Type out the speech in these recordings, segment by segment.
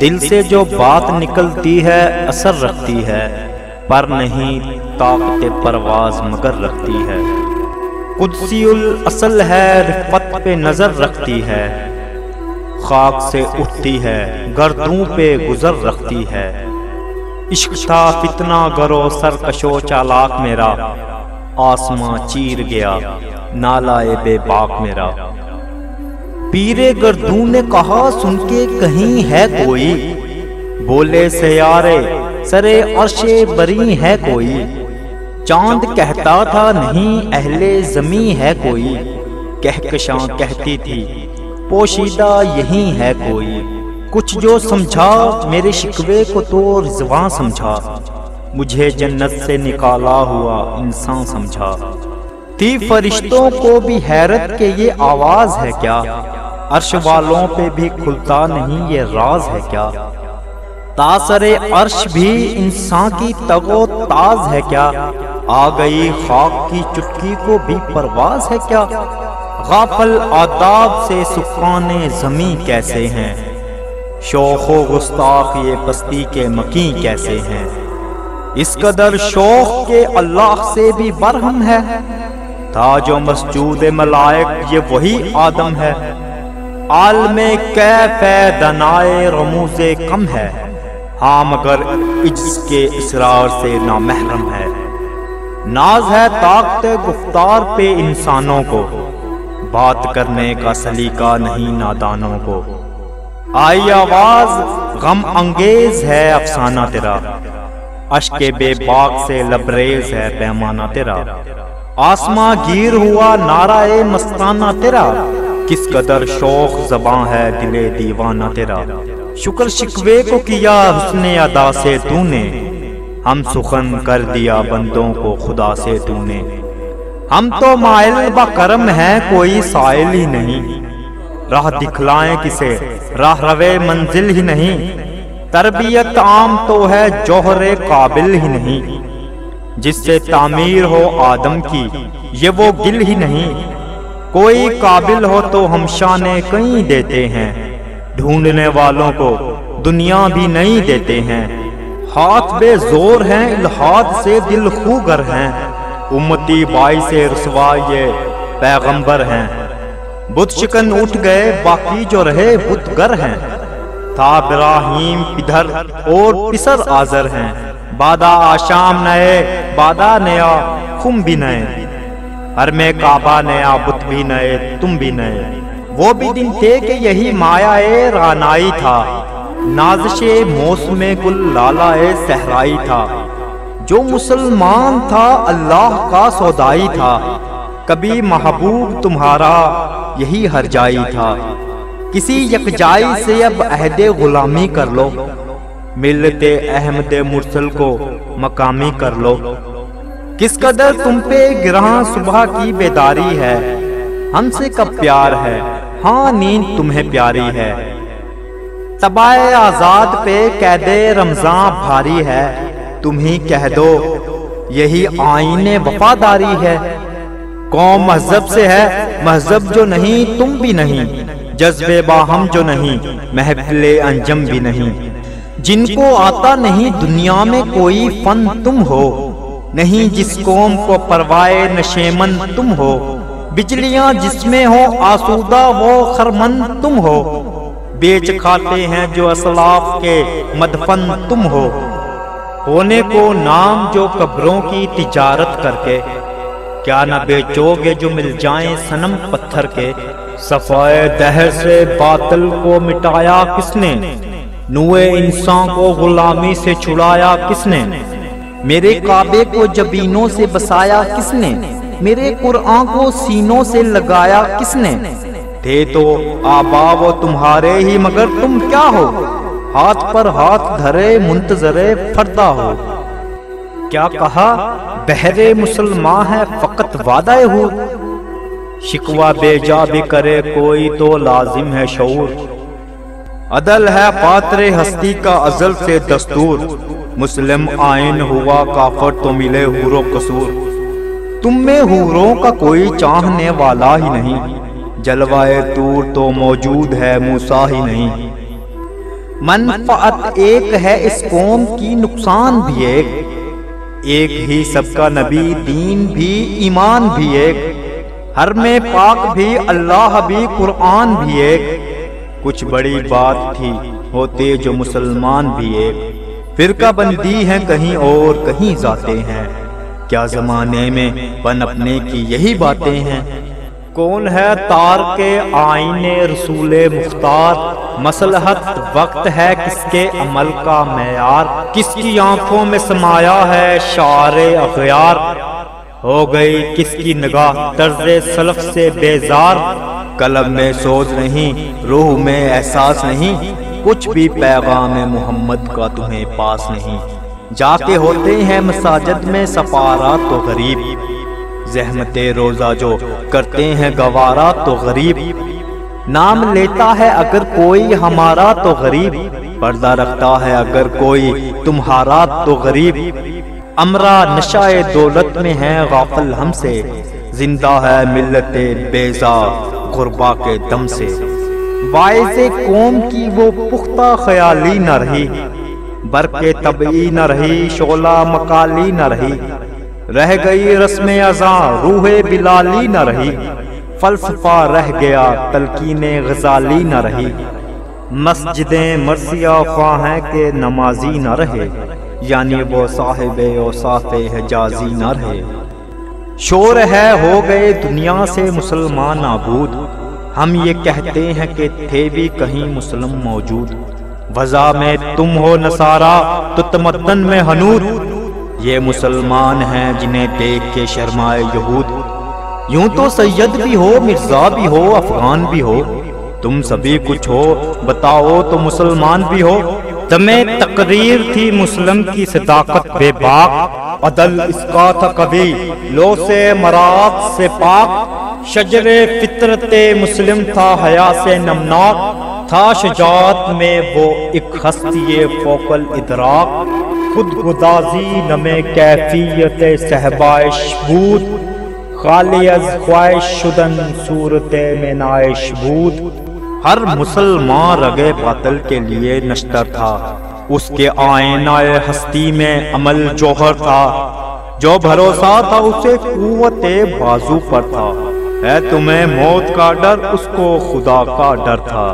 دل سے جو بات نکلتی ہے اثر رکھتی ہے، پر نہیں طاقت پرواز مگر رکھتی ہے۔ قدسی الاصل ہے، رفت پہ نظر رکھتی ہے، خاک سے اٹھتی ہے گردوں پہ گزر رکھتی ہے۔ عشق تھا فتنہ گرو سرکشو چالاک میرا، آسماں چیر گیا نالائے بے باک میرا۔ پیرے گردوں نے کہا سن کے کہیں ہے کوئی، بولے سیارے سرے عرش بری ہے کوئی۔ چاند کہتا تھا نہیں اہل زمیں ہے کوئی، کہکشاں کہتی تھی پوشیدہ یہی ہے کوئی۔ کچھ جو سمجھا میرے شکوے کو تو رضواں سمجھا، مجھے جنت سے نکالا ہوا انسان سمجھا۔ تھی فرشتوں کو بھی حیرت کہ یہ آواز ہے کیا، عرش والوں پہ بھی کھلتا نہیں یہ راز ہے کیا۔ تاثر عرش بھی انسان کی تگ و تاز ہے کیا، آ گئی خاک کی چٹکی کو بھی پرواز ہے کیا۔ غافل آداب سے سکان زمیں کیسے ہیں، شوخ و گستاخ یہ پستی کے مکیں کیسے ہیں۔ اس قدر شوخ کے اللہ سے بھی برہم ہے، تھا جو مسجود ملائک یہ وہی آدم ہے۔ عالم کیف ہے دنائے رموز کم ہے، ہاں مگر عجز کے اسرار سے نامحرم ہے۔ ناز ہے طاقت گفتار پہ انسانوں کو، بات کرنے کا سلیقہ نہیں نادانوں کو۔ آئی آواز غم انگیز ہے افسانہ تیرا، اشک بے باک سے لبریز ہے پیمانہ تیرا۔ آسماں گیر ہوا نعرہ مستانہ تیرا، کس قدر شوق زباں ہے دل دیوانہ تیرا۔ شکر شکوے کو کیا حسن ادا سے تو نے، ہم سخن کر دیا بندوں کو خدا سے تو نے۔ ہم تو مائل با کرم ہیں کوئی سائل ہی نہیں، راہ دکھلائیں کسے راہ روے منزل ہی نہیں۔ تربیت عام تو ہے جوہر قابل ہی نہیں، جس سے تعمیر ہو آدم کی یہ وہ گل ہی نہیں۔ کوئی قابل ہو تو ہم شان کہیں دیتے ہیں، ڈھونڈنے والوں کو دنیا بھی نہیں دیتے ہیں۔ ہاتھ بے زور ہیں الحاد سے دل خوگر ہیں، امتی باعث رسوا یہ پیغمبر ہیں۔ بت شکن اٹھ گئے باقی جو رہے بت گر ہیں، تھا ابراہیم پدھر اور پسر آزر ہیں۔ بادہ آشام نئے بادہ نیا خم بھی نئے، حرم کعبہ نیا بت بھی نئے تم بھی نئے۔ وہ بھی دن تھے کہ یہی مایہ رانائی تھا، نازش موسم گل لالہ صحرائی تھا۔ جو مسلمان تھا اللہ کا سودائی تھا، کبھی محبوب تمہارا یہی ہر جائی تھا۔ کسی یکجائی سے اب عہد غلامی کر لو، ملت احمد مرسل کو مقامی کر لو۔ کس قدر تم پہ گرہاں صبح کی بیداری ہے، ہم سے کب پیار ہے ہاں نیند تمہیں پیاری ہے۔ تبائے آزاد پہ قید رمضان بھاری ہے، تم ہی کہہ دو یہی آئین وفاداری ہے۔ قوم مہذب سے ہے مہذب جو نہیں تم بھی نہیں، جذبے باہم جو نہیں محفل انجم بھی نہیں۔ جن کو آتا نہیں دنیا میں کوئی فن تم ہو، نہیں جس قوم کو پروائے نشیمن تم ہو۔ بجلیاں جس میں ہو آسودہ وہ خرمن تم ہو، بیچ کھاتے ہیں جو اسلاف کے مدفن تم ہو۔ ہونے کو نام جو قبروں کی تجارت کر کے، کیا نہ بیچو گے جو مل جائیں صنم پتھر کے۔ صفائے دہر سے باطل کو مٹایا کس نے، نوے انسان کو غلامی سے چھڑایا کس نے۔ میرے کعبے کو جبینوں سے بسایا کس نے، میرے قرآن کو سینوں سے لگایا کس نے۔ تھے تو آبا وہ تمہارے ہی مگر تم کیا ہو، ہاتھ پر ہاتھ دھرے منتظر فردا ہو۔ کیا کہا بہر مسلمان ہے فقط وعدہ ہو، شکوہ بے جا بھی کرے کوئی تو لازم ہے شعور۔ عدل ہے فاطر ہستی کا ازل سے دستور، مسلم آئین ہوا کافر تو ملے حور و قصور۔ تم میں حوروں کا کوئی چاہنے والا ہی نہیں، جلوائے طور تو موجود ہے موسیٰ ہی نہیں۔ منفعت ایک ہے اس قوم کی، نقصان بھی ایک ہی سب کا نبی، دین بھی ایمان بھی ایک، حرم پاک بھی اللہ بھی قرآن بھی ایک۔ کچھ بڑی بات تھی ہوتے جو مسلمان بھی ایک، فرقہ بندی ہیں کہیں اور کہیں ذاتیں ہیں، کیا زمانے میں پنپنے کی یہی باتیں ہیں۔ کون ہے تار کے آئین رسول مختار، مصلحت وقت ہے کس کے عمل کا معیار، کس کی آنکھوں میں سمایا ہے شعار اغیار، ہو گئی کس کی نگاہ طرز سلف سے بیزار، قلم میں سوز نہیں روح میں احساس نہیں، کچھ بھی پیغام محمد کا تمہیں پاس نہیں، جاتے ہوتے ہیں مساجد میں سفارا تو غریب، زحمت روزہ جو کرتے ہیں گوارا تو غریب، نام لیتا ہے اگر کوئی ہمارا تو غریب، پردہ رکھتا ہے اگر کوئی تمہارا تو غریب، امرا نشائے دولت میں ہے غافل ہم سے، زندہ ہے ملت بیزار غربا کے دم سے، باعث قوم کی وہ پختہ خیالی نہ رہی، برق طبعی نہ رہی، شعلہ مکالی نہ رہی، رہ گئی رسم ازاں روح بلالی نہ رہی، فلسفہ رہ گیا تلقین غزالی نہ رہی، مسجدیں مرثیہ خواہیں کہ نمازی نہ رہے، یعنی وہ صاحب اوصاف حجازی نہ رہے، شور ہے ہو گئے دنیا سے مسلمان نابود، ہم یہ کہتے ہیں کہ تھے بھی کہیں مسلم موجود، وضع میں تم ہو نصارا تو تمدن میں ہنود، یہ مسلمان ہیں جنہیں دیکھ کے شرمائے یہود، یوں تو سید بھی ہو مرزا بھی ہو افغان بھی ہو، تم سبھی کچھ ہو بتاؤ تو مسلمان بھی ہو، تمہیں تقریر تھی مسلم کی صداقت بے باک، عدل اس کا تھا کبھی لو سے مراعات سے پاک، شجر فطرت مسلم تھا حیا سے نمناک، تھا شجاعت میں وہ ایک ہستی فوق الادراک، خود گدازی نمے کیفیت صحبائش بود، خالی از خواہش شدن صورت میں نائش بود، ہر مسلمان رگے باطل کے لیے نشتر تھا، اس کے آئینہ ہستی میں عمل جوہر تھا، جو بھروسہ تھا اسے قوت بازو پر تھا، ہے تمہیں موت کا ڈر اس کو خدا کا ڈر تھا،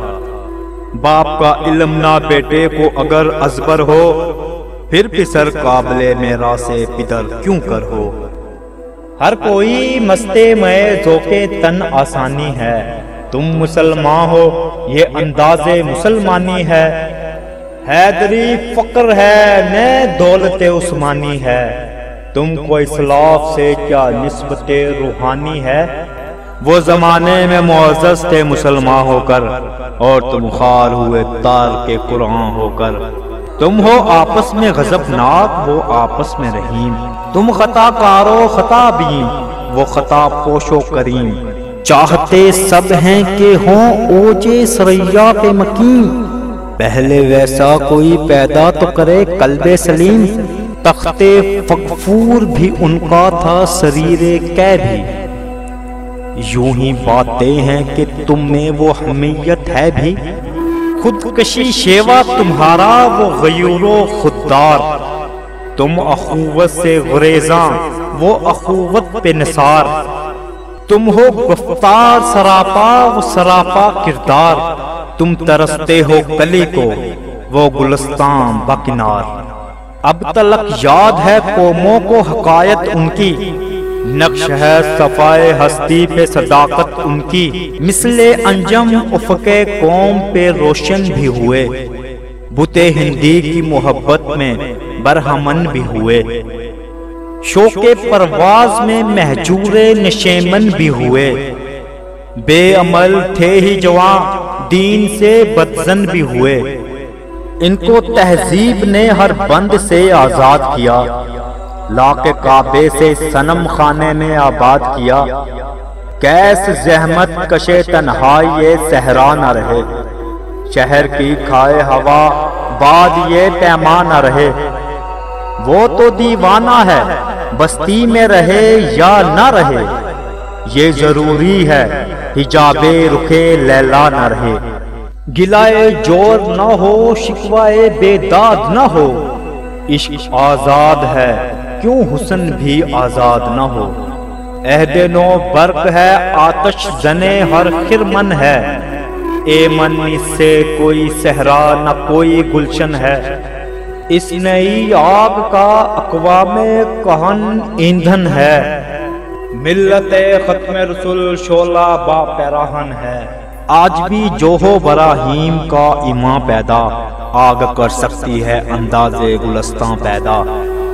باپ کا علم نہ بیٹے کو اگر ازبر ہو، پھر پسر قابل میرا سے پدر کیوں کر ہو، ہر کوئی مستے میں ذوقے تن آسانی ہے، تم مسلمان ہو یہ انداز مسلمانی ہے، حیدری فقر ہے نہ دولت عثمانی ہے، تم کو اسلاف سے کیا نسبت روحانی ہے، وہ زمانے میں معزز تھے مسلمان ہو کر، اور تم خار ہوئے تار کے قرآن ہو کر، تم ہو آپس میں غضبناک وہ آپس میں رحیم، تم خطا کارو خطا بین وہ خطا پوش و کریم، چاہتے سب ہیں کہ ہوں اوجے سریا پہ مکین، پہلے ویسا کوئی پیدا تو کرے قلب سلیم، تخت فغفور بھی ان کا تھا سریر کہ بھی، یوں ہی باتیں ہیں کہ تم میں وہ حمیت ہے بھی، خودکشی شیوا تمہارا وہ غیور و خوددار، تم اخوت سے گریزاں وہ اخوت پہ نثار، تم ہو گفتار سراپا وہ سراپا کردار، تم ترستے ہو کلی کو وہ گلستان بکنار، اب تلک یاد ہے قوموں کو حکایت ان کی، نقش ہے صفائے ہستی پہ صداقت ان کی، مثل انجم افق قوم پہ روشن بھی ہوئے، بت ہندی کی محبت میں برہمن بھی ہوئے، شوق پرواز میں مہجور نشیمن بھی ہوئے، بے عمل تھے ہی جوان دین سے بدزن بھی ہوئے، ان کو تہذیب نے ہر بند سے آزاد کیا، لا کے کعبے سے صنم خانے میں آباد کیا، کیس زحمت کشے تنہائی یہ صحرا نہ رہے، شہر کی کھائے ہوا بعد یہ پیما نہ رہے، وہ تو دیوانہ ہے بستی میں رہے یا نہ رہے، یہ ضروری ہے حجاب رخ لیلا نہ رہے، گلائے جور نہ ہو، شکوائے بیداد نہ ہو، عشق آزاد ہے کیوں حسن بھی آزاد نہ ہو۔ عہد نو برق ہے آتش زنے ہر خرمن ہے، اے من اس سے کوئی صحرا نہ کوئی گلشن ہے۔ اس نئی آگ کا اقوام کہن ایندھن ہے، ملت ختم رسول شعلہ با پیراہن ہے۔ آج بھی جوہو براہیم کا ایمان پیدا، آگ کر سکتی ہے انداز گلستان پیدا۔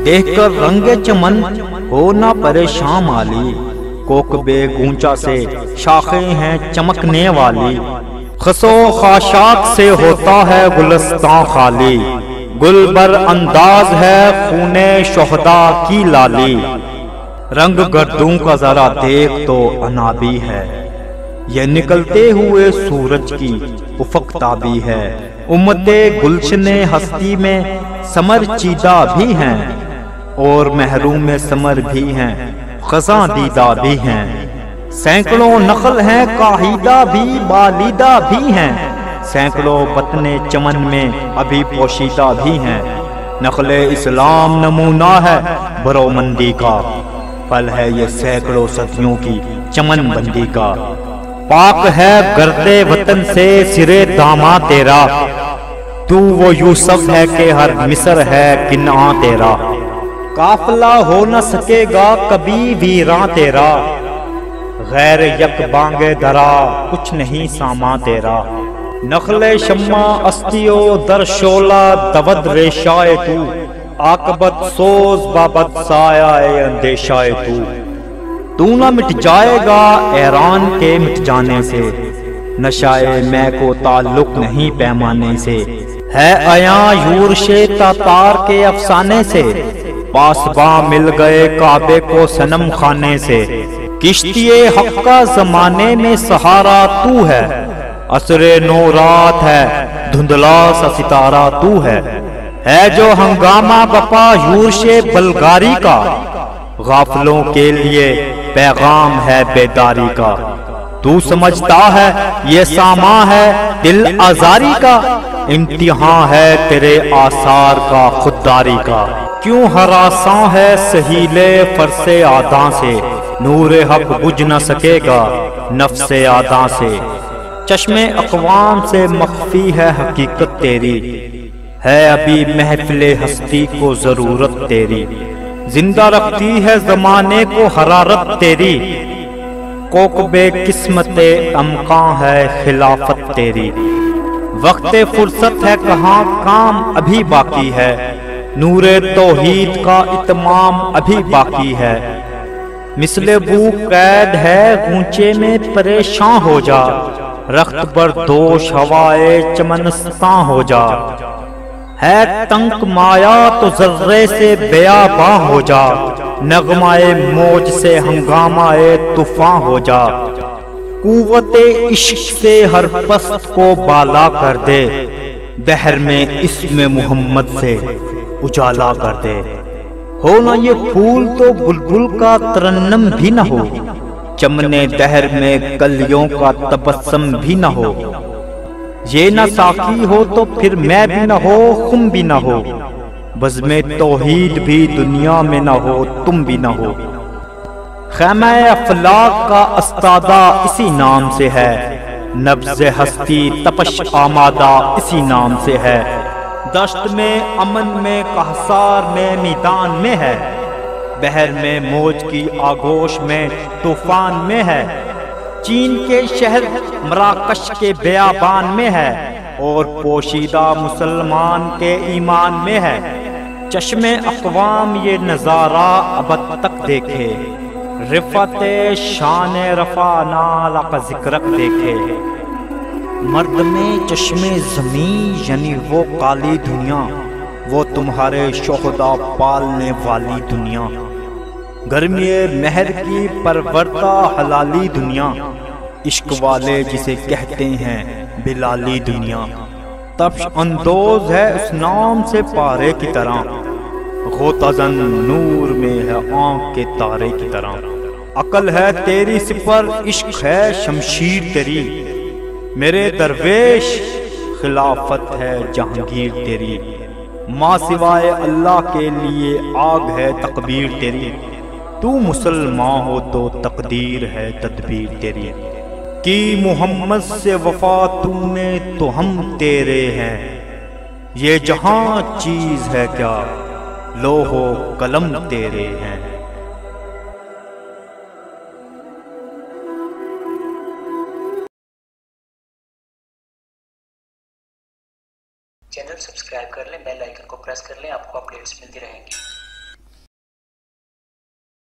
دیکھ کر رنگ چمن ہونا پریشان مالی، کوکبے گونچا سے شاخیں ہیں چمکنے والی۔ خسو خاشاک سے ہوتا ہے گلستان خالی، گل بر انداز ہے خون شہداء کی لالی۔ رنگ گردوں کا ذرا دیکھ تو انابی ہے، یہ نکلتے ہوئے سورج کی افق تابی ہے۔ امت گلشن ہستی میں ثمر چیدہ بھی ہیں، اور محروم ثمر بھی ہیں، خزاں دیدہ بھی ہیں۔ سینکڑوں نخل ہیں کاہیدہ بھی بالیدہ بھی ہیں، سینکڑوں بطن چمن میں ابھی پوشیدہ بھی ہیں۔ نخل اسلام نمونہ ہے برومندی کا، پھل ہے یہ سینکڑوں صدیوں کی چمن بندی کا۔ پاک ہے گرد وطن سے سرے داماں تیرا، تو وہ یوسف ہے کہ ہر مصر ہے کنعان تیرا۔ قافلہ ہو نہ سکے گا کبھی ویراں تیرا، غیر یک بانگ درا کچھ نہیں سامان تیرا۔ نخل شمع استیو در شعلہ دود ریشائے تو، عاقبت سوز بابد سایہ اندیشائے تو نہ مٹ جائے گا ایران کے مٹ جانے سے، نشائے میں کو تعلق نہیں پیمانے سے۔ ہے عیاں یورش تاتار کے افسانے سے، پاسباں مل گئے کعبے کو صنم خانے سے۔ کشتی حق کا زمانے میں سہارا تو ہے، عصر نو رات ہے دھندلا سا ستارہ تو ہے۔ جو ہنگامہ بپا یورش بلغاری کا، غافلوں کے لیے پیغام ہے بیداری کا۔ تو سمجھتا ہے یہ سامان ہے دل آزاری کا، امتحان ہے تیرے آثار کا خودداری کا۔ کیوں ہراساں ہے سہیل فرس آداں سے، نور حق بجھ نہ سکے گا نفس آداں سے۔ چشم اقوام سے مخفی ہے حقیقت تیری، ہے ابھی محفل ہستی کو ضرورت تیری۔ زندہ رکھتی ہے زمانے کو حرارت تیری، کوکبے قسمت امکان ہے خلافت تیری۔ وقت فرصت ہے کہاں کام ابھی باقی ہے، نور توحید کا اتمام ابھی باقی ہے۔ مثل بو قید ہے گونچے میں پریشان ہو جا، رخت بردوش ہوائے چمنستان ہو جا۔ ہے تنک مایا تو ذرے سے بیاباں ہو جا، نغمائے موج سے ہنگامائے طوفان ہو جا۔ قوت عشق سے ہر پست کو بالا کر دے، بحر میں اسم محمد سے اجالا کر دے۔ ہو نہ یہ پھول تو بلبل کا ترنم بھی نہ ہو، چمنے دہر میں کلیوں کا تبسم بھی نہ ہو۔ یہ نہ ساقی ہو تو پھر میں بھی نہ ہو، خم بھی نہ ہو، بزم توحید بھی دنیا میں نہ ہو، تم بھی نہ ہو۔ خیمہ افلاک کا استادہ اسی نام سے ہے، نبض ہستی تپش آمادہ اسی نام سے ہے۔ دشت میں امن میں کہسار میں میدان میں ہے، بحر میں موج کی آگوش میں طوفان میں ہے۔ چین کے شہر مراکش کے بیابان میں ہے، اور پوشیدہ مسلمان کے ایمان میں ہے۔ چشم اقوام یہ نظارہ ابد تک دیکھے، رفعت شان رفعنا کا ذکرک دیکھے۔ مرد میں چشم زمین یعنی وہ کالی دنیا، وہ تمہارے شہداء پالنے والی دنیا۔ گرمی مہر کی پروردہ حلالی دنیا، عشق والے جسے کہتے ہیں بلالی دنیا۔ تپش اندوز ہے اس نام سے پارے کی طرح، غوطہ زن نور میں ہے آنکھ کے تارے کی طرح۔ عقل ہے تیری سپر، عشق ہے شمشیر تیری، میرے درویش خلافت ہے جہانگیر تیری، ماں سوائے اللہ کے لیے آگ ہے تکبیر تیری، تو مسلمان ہو تو تقدیر ہے تدبیر تیری، کی محمد سے وفا تو نے تو ہم تیرے ہیں، یہ جہاں چیز ہے کیا لوح و قلم تیرے ہیں۔ چینل سبسکرائب کر لیں، بیل آئیکن کو پریس کر لیں، آپ کو اپڈیٹس ملتی رہیں گی۔